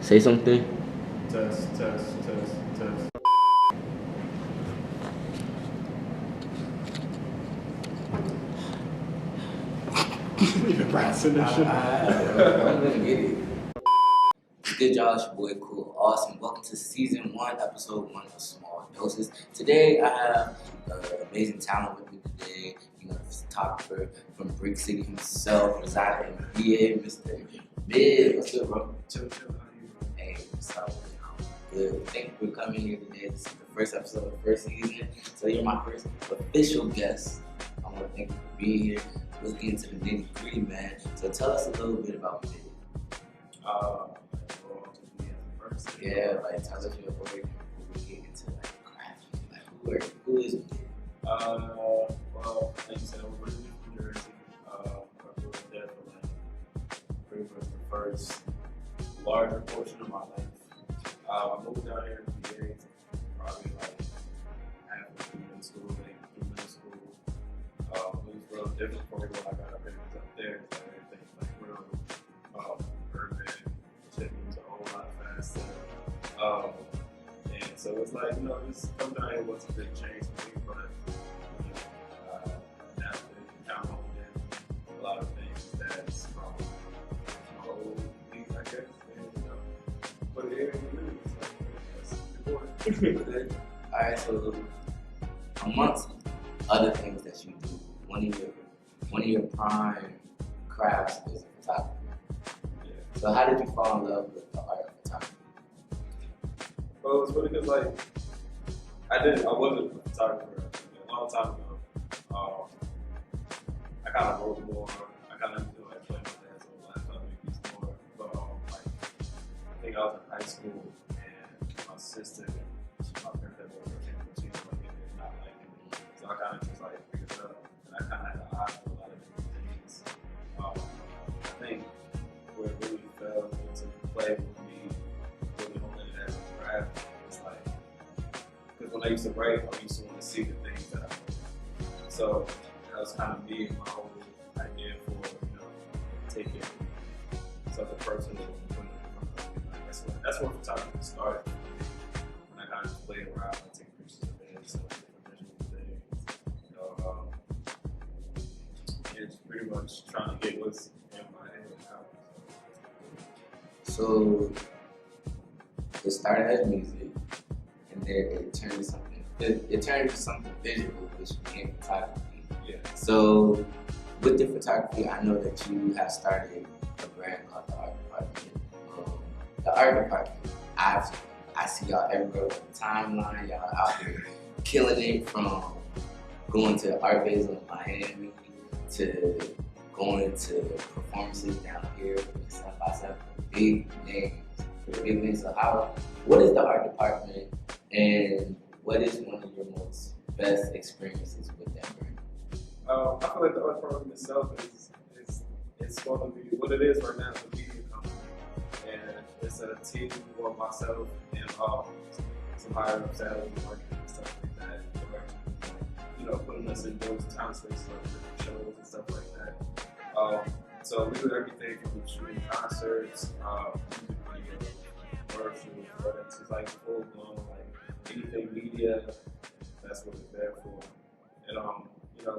Say something. Test. You're practicing this shit. I'm gonna get it. What's good, y'all? It's your boy Kool Awesome. Welcome to season 1, episode 1 of Small Doses. Today I have amazing talent with me today. You know, the photographer from Brick City himself, residing in VA, Mr. Mid. What's good, bro? Chill. Hey, what's up? Good. Thank you for coming here today. This is the first episode of the first season. So you're my first official guest. I want to thank you for being here. Let's get into the nitty-gritty, man. So tell us a little bit about Mid. Yeah, like tell us your story before we get into like craft. Like who is Mid? Well, like you said, I was originally from Jersey. I grew up there for like pretty much the first larger portion of my life. I moved down here in VA probably like halfway through middle school, maybe through middle school. It was real different for me when I got up there. Like everything like real urban, shit moves a whole lot faster. And so it's like, you know, just coming down here was a big change for me, but adapted, kind of honed in a lot of things that's from old things, I guess, and you know, put it here in the minute. That's important. Alright, so amongst other things that you do, one of your prime crafts is photography. Yeah. So how did you fall in love with the art of photography? Well, it was really because like I wasn't a photographer a long time ago. I kind of wrote more. I kind of like playing with that, so laptop make these more. But like I think I was in high school and my sister, my parents had worked with him, but she didn't like it and not like it. So I kind of just like picked it up, and I kind of had an eye for a lot of different things. I think where it really fell into play with me, really holding it as a craft, it's like, because when I used to write, I used to want to see the things that I wrote. So that was kind of me and my whole idea for, you know, taking something personal and putting it in front of me. Like, that's where photography started. When I kind of just played around and take pictures of it, so different visual things. You know, it's pretty much trying to get what's in my head out. So it started as music, and then it turned to something. It turned to something visual, which became photography. Yeah. So with the photography, I know that you have started a brand called TheArtDepartment. The Art Department, I see y'all everywhere on the timeline. Y'all out here killing it, from going to art basel in Miami to going to performances down here with South by South, big names. So what is the Art Department, and what is one of your most best experiences with that brand? I feel like the art department itself is going to be what it is right now. It's a media company, and it's a team of myself and some higher up salaries marketing and stuff like that. You know, putting us in those time spaces like shows and stuff like that. So we do everything from shooting concerts, music videos, commercials, but it's just like full blown, like anything media. That's what it's there for. And you know,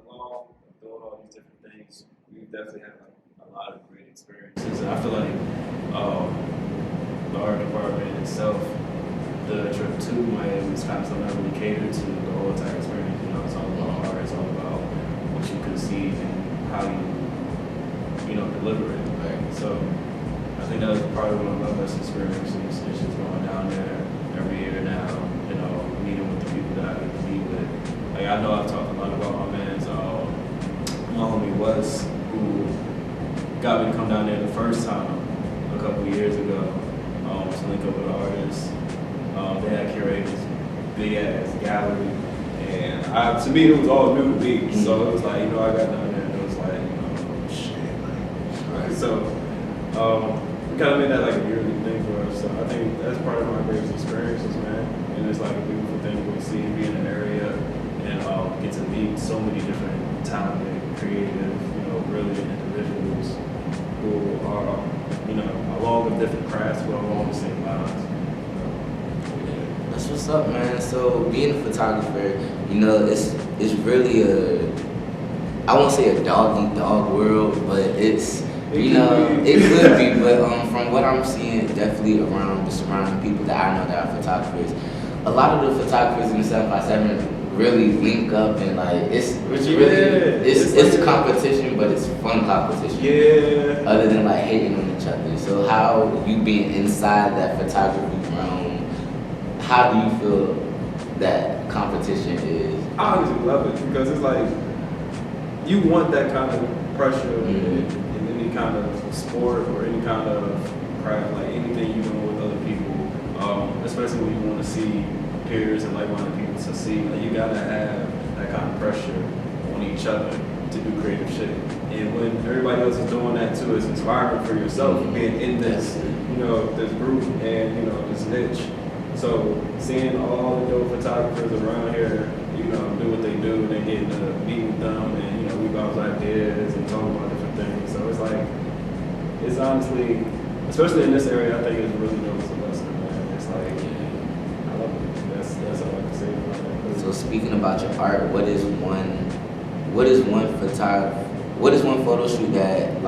along doing all these different things, we definitely had like a lot of great experiences. And I feel like the art department itself, the trip to Miami is kind of something that really catered to the whole entire experience. You know, it's all about art, it's all about what you conceive and how you know, deliver it. Right? So I think that was probably one of my best experiences. It's just going down there every year now, you know, meeting with the people that I get to meet with. Like, I know I've talked a lot about my man's, my homie Wes, who got me to come down there the first time a couple of years ago to link up with artists. They had curated this big ass gallery, and to me it was all new to me. Mm-hmm. So it was like, you know, I got down there and it was like, you know, shit, like, right. So we kind of made that like a yearly thing for us. So I think that's part of my greatest experiences, man. And it's like a beautiful thing to see and be in an area and get to meet so many different talented, creative, you know, brilliant individuals who are along with different crafts, but along the same lines. That's what's up, man. So being a photographer, it's really I won't say a dog eat dog world, but it could be. But from what I'm seeing, definitely around the surrounding people that I know that are photographers, a lot of the photographers in the 757 really link up and it's like competition, but it's fun competition. Yeah. Other than hating on each other. So how you being inside that photography realm, how do you feel that competition is? I honestly love it because it's like you want that kind of pressure in any kind of sport or any kind of craft, like anything you do with other people, especially when you want to see peers and like-minded people succeed. Like you gotta have that kind of pressure on each other to do creative shit. And when everybody else is doing that too, it's inspiring for yourself being in this, this group and this niche. So seeing all the dope photographers around here, do what they do, and then getting to meet with them, and we bounce ideas and talk about different things. So it's honestly, especially in this area, I think it's really dope as a lesson, man. It's like, I love it. That's all I can say about that. So speaking about your art, what is one photo shoot that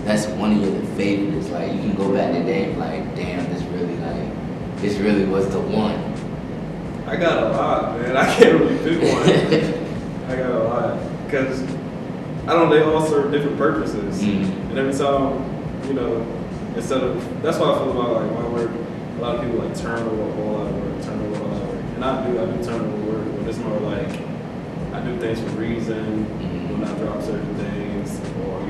that's one of your favorites? Like you can go back today and damn, this really was the one. I got a lot, man. I can't really pick one. I got a lot because they all serve different purposes, and every time, instead of that's why I feel about my work. A lot of people turn over a whole lot of work, and I do turn over work, but it's more I do things for reason when I drop certain things, or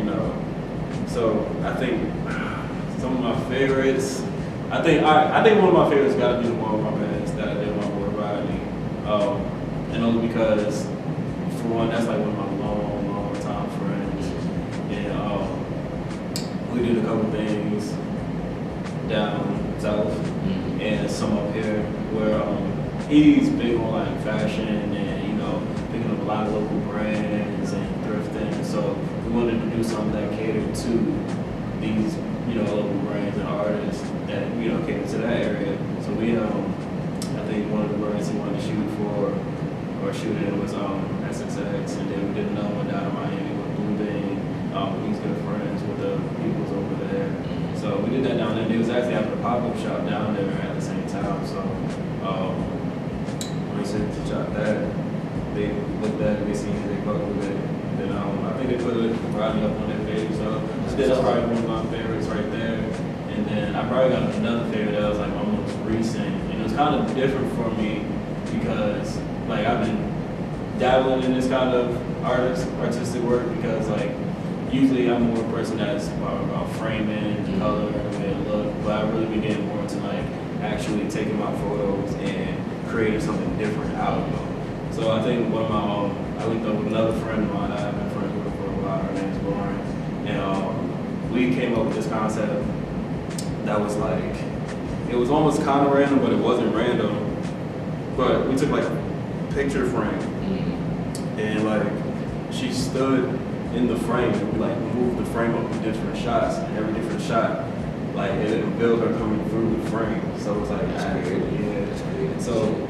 So I think some of my favorites. I think one of my favorites got to be the one with my bands that I did my boy Rodney, and only because for one that's one of my long time friends, and we did a couple things down south and some up here where he's big on fashion and picking up a lot of local brands and thrifting. So we wanted to do something that catered to these local brands and artists that cater to that area. So we I think one of the brands he wanted to shoot for or shoot in was SXX, and then we did another one down in Miami with Blue Bang. He's good friends with the peoples over there. So we did that down there. They was actually having a pop-up shop down there at the same time. So when they said to shop that, they looked at it, they seen it, they fucked with it. Then I think they put it Rodney up on their page. So that's probably one of my favorites right there. And then I probably got another favorite that was my most recent. And it was kind of different for me because I've been dabbling in this kind of artistic work because usually I'm more a person that's about framing, color, the way it look, but I've really been getting more into actually taking my photos and creating something different out of them. So I think one of my I linked up with another friend of mine that I've been friends with for a while. Her name's Lauren, and we came up with this concept that was it was almost kind of random, but it wasn't random. But we took a picture frame, and she stood in the frame, and we moved the frame up with different shots, and every different shot, it revealed her coming through the frame. So it was that's great. So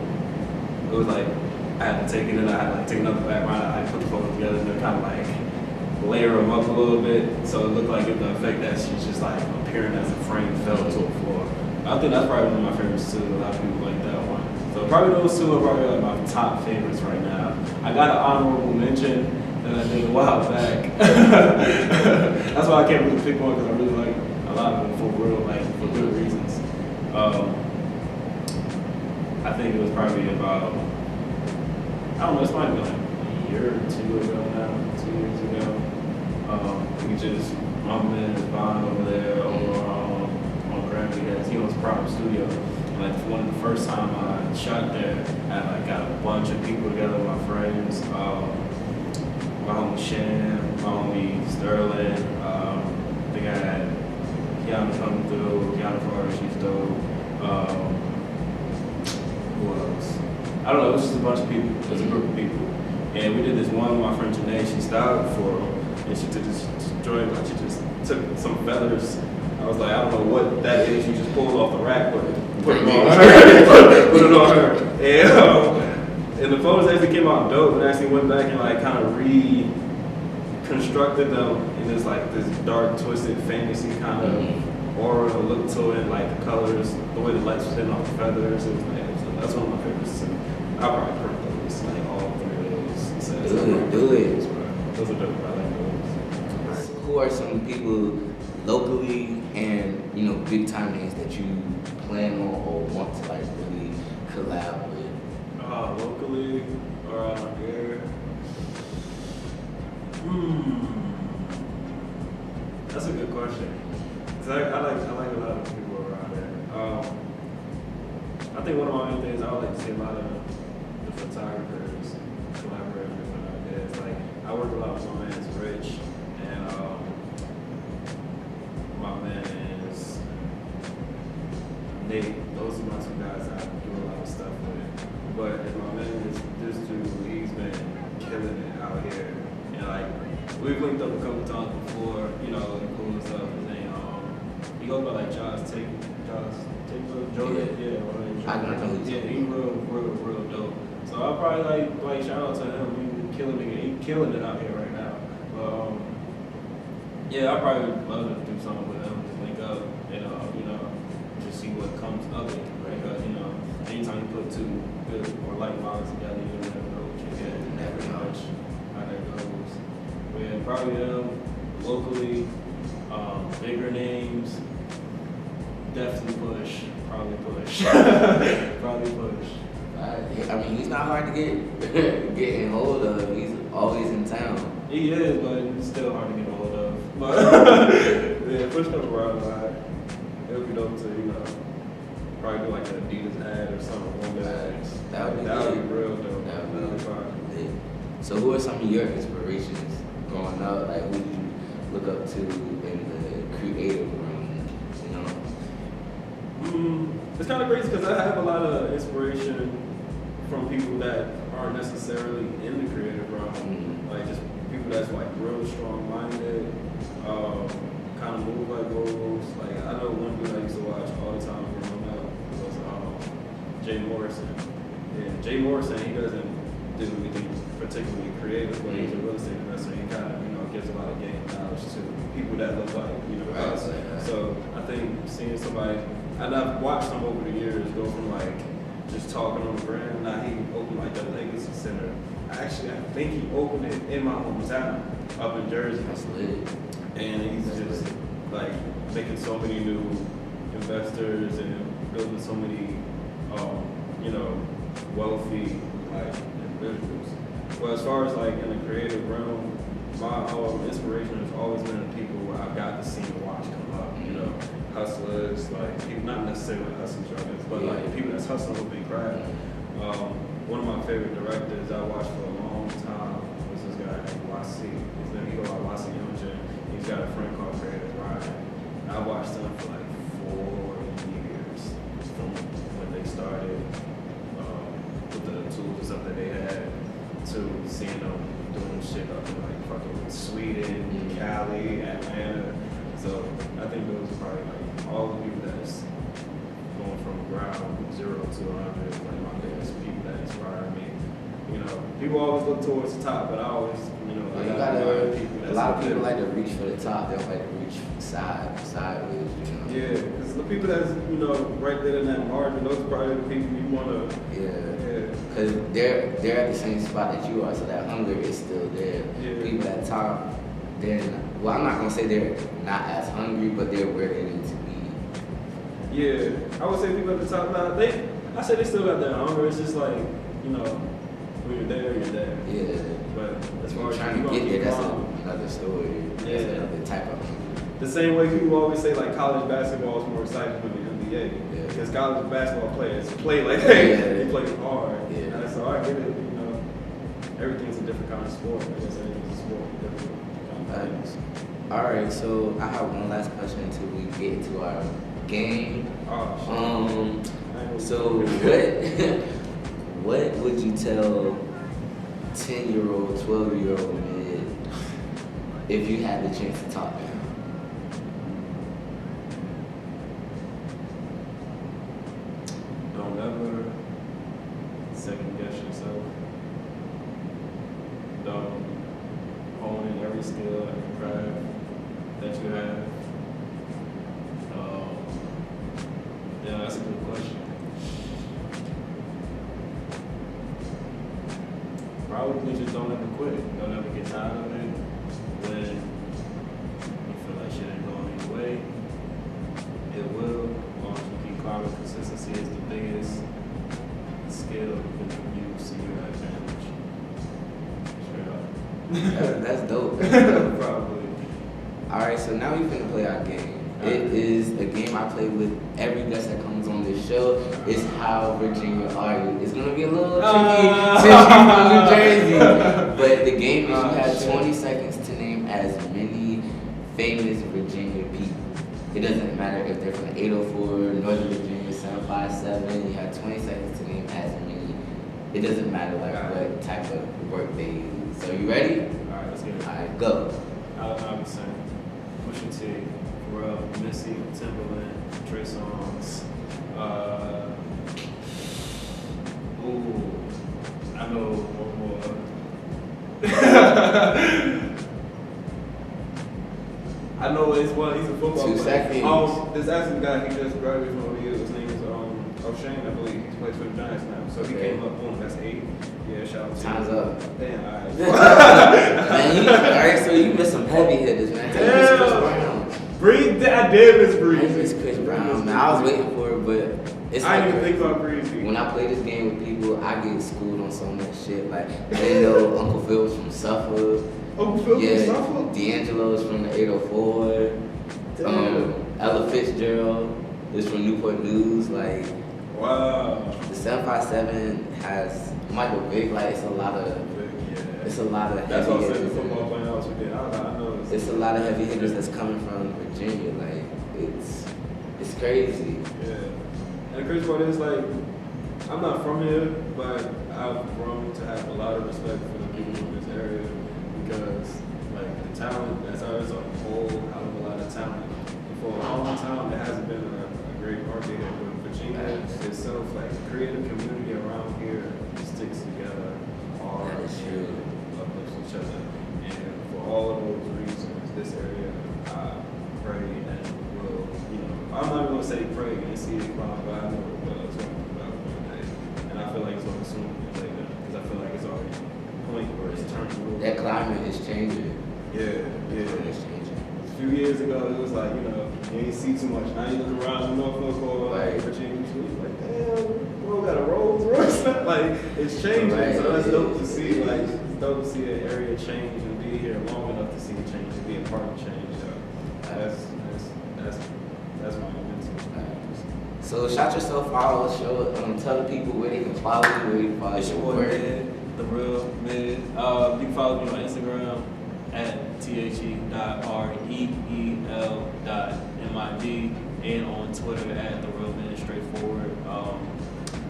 it was I had to take it and I had to take another background. I put the photos together and kind of layer them up a little bit, so it looked like the effect that she's just appearing as a frame fell to the floor. I think that's probably one of my favorites too. A lot of people like that one. So probably those two are probably my top favorites right now. I got an honorable mention that I did a while back. That's why I can't really pick one because I really like a lot of them for real, for good reasons. I think it was probably about, I don't know, this might be a year or two ago now, 2 years ago. We just, my man is Bond over there on Grammy. He owns a private studio. One of the first time I shot there, I got a bunch of people together, my friends, my homie Sham, my homie Sterling. I think I had Kiana coming through, Kiana Farter, she's dope. Who else? I don't know, it was just a bunch of people. It was a group of people. And we did this one with my friend Janae, she styled for them. And she took this joint, she just took some feathers I was like, I don't know what that is. You just pulled off the rack, but put it on her. Put it on her. And the photos actually came out dope. And actually went back and like kind of reconstructed them in this like this dark, twisted, fantasy kind of aura look to it. Like the colors, the way the lights was hitting off the feathers. It was like, that's one of my favorites too. I'll probably print those, like all three of those sets. Do it. Those are dope. I like those. Who are some people locally and big time names that you plan on or want to like really collab with? Locally or around here? That's a good question. I like a lot of people around there. I think one of my main things I would like to see a lot of the photographers collaborate with different ideas. Like I work a lot with my man Rich and my man is Nate. Those are my two guys I do a lot of stuff with. But my man is this dude, he's been killing it out here. And like we've linked up a couple times before, and cool and stuff. And then he goes by like Josh Jordan. I don't know. Yeah, he's real dope. So I'll probably like shout out to him. He's killing it out here right now. But yeah, I probably would love to do something with him, just link up and just see what comes of it, right? Because anytime you put two good or like minds together, you never know what you get. Never know how that goes. But yeah, probably locally, bigger names. Definitely push. Probably push. I mean, he's not hard to get in hold of. He's always in town. He is, but it's still hard to get a hold of. But yeah, push them around a lot. It would be dope to, probably do like an Adidas ad or something one day. That would be real dope. That would be fun. So who are some of your inspirations growing up? Like who do you look up to in the creative realm? It's kind of crazy because I have a lot of inspiration from people that aren't necessarily in the creative realm. Like just people that's like real strong-minded, kind of move like wolves. Like I know one dude I used to watch all the time growing up was Jay Morrison. And Jay Morrison, he doesn't do anything particularly creative, but he's a real estate investor. He kind of gives a lot of game knowledge to people that look like us. So I think seeing somebody. And I've watched him over the years go from like just talking on the brand. Now he opened like the Legacy Center. I think he opened it in my hometown up in Jersey. That's lit. And he's just like making so many new investors and building so many, wealthy like individuals. Well, as far as like in the creative realm, my inspiration has always been the people where I've got to see and watch come up. Hustlers, like people, not necessarily like hustlers, but like people that's hustling with big craft. One of my favorite directors I watched for a long time was this guy named YC. His name, he goes by YC Youngin. He's got a friend called Creative Ryan. I watched them for like 4 years from when they started with the tools and stuff that they had to seeing them doing shit up in like fucking Sweden, Cali, Atlanta. So I think those are probably like all the people that's going from ground 0 to 100, like my biggest people that inspire me. People always look towards the top, but I always, a lot of people like to reach for the top. They don't like to reach sideways. Yeah, because the people that's right there in that margin, those are probably the people you want to. Yeah. Because they're at the same spot that you are, so that hunger is still there. Yeah. People at the top, well, I'm not gonna say they're not as hungry, but they're where they need to be. Yeah, I would say people at the top now. I say they still got that hunger. It's just like when you're there, you're there. Yeah. But as far as trying to get there, that's another story. Yeah. That's another type of hunger. The same way people always say like college basketball is more exciting than the NBA. Yeah. Because college basketball players play like they play hard. Yeah. And so I get it. Everything's a different kind of sport. I guess everything's a sport. All right, so I have one last question until we get into our game. Oh, shit. So what would you tell 10-year-old, 12-year-old mid if you had the chance to talk to him? yourself. Honing every skill, every craft that you have. Yeah, that's a good question. Probably just don't ever quit. Don't ever get tired of it. When you feel like shit ain't going your way, it will. As long as you keep climbing, consistency is the biggest skill you can use to your advantage. Straight up. That's dope. Probably. Alright, so now we finna play our game. It is a game I play with every guest that comes on this show. It's how Virginia are you. It's gonna be a little tricky since you're from New Jersey. But the game is you have 20 seconds to name as many famous Virginia people. It doesn't matter if they're from 804, Northern Virginia, 757. You have 20 seconds to name as many. It doesn't matter like what type of work they use. So you ready? Alright, let's get it. Alright, go. I'll be saying Pusha T, Pharrell, Missy, Timberland, Trey Songz. I know one more. I know it's one. He's a football 2 player. seconds. This African guy, he just graduated from OU. His name is O'Shane, I believe. He plays for the Giants now. So he came up, boom, that's 8. Yeah, shout out to Time's you. up. Damn, alright. Man, alright, so you missed some heavy hitters, man. You missed Chris Brown. Breathe, I did miss Breezy. I missed Chris Brown, man. I was waiting for it, but it's I like didn't even think about Breezy. when I play this game with people, I get schooled on so much shit. Like, they know Uncle Phil was from Suffolk. Oh, Phil Yeah, from Suffolk? D'Angelo's from the 804. Ella Fitzgerald is from Newport News. Like, Wow. the 757 has Michael Vick. Like, it's a lot of That's heavy what I said the hitters. football playing else we did. I know It's a lot of heavy hitters that's coming from Virginia. Like, it's crazy. Yeah. And the crazy part is, like, I'm not from here, but I've grown to have a lot of respect for the people in this area because, like, the talent that's ours, a whole hell of a lot of talent. And for a long time, there hasn't been a great market here, but Virginia itself, like, the creative community around here sticks together hard. That is true. Uplifts each other. And for all of those reasons, this area, I pray and will, I'm not even going to say pray and see it climb, but I know it will. It's going to come about one day. And I feel like it's going to sooner than later because I feel like it's already a point where it's turning over. That climate is changing. Yeah. It's changing. A few years ago, it was like, you ain't see too much. Now you look around in Norfolk or Virginia, like, damn, bro, got a Rolls Royce. Like, it's changing. Right. So that's dope to see. Like, it's dope to see an area change and be here long enough to see it change and be a part of change. So that's my momentum. So shout yourself out, tell the people where they can follow you, where you can follow It's your boy Mid, The.reel.mid. You can follow me on Instagram at TheArtDepartment and on Twitter at TheRealMid, straightforward.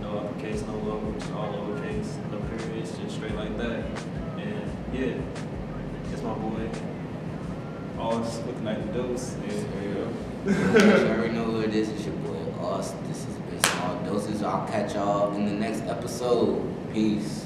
No uppercase, no logo, just all lowercase, no periods, just straight like that. And yeah, it's my boy. Always looking like the dose. You already know who it is. It's your boy Us. This has been Small Doses. I'll catch y'all in the next episode. Peace.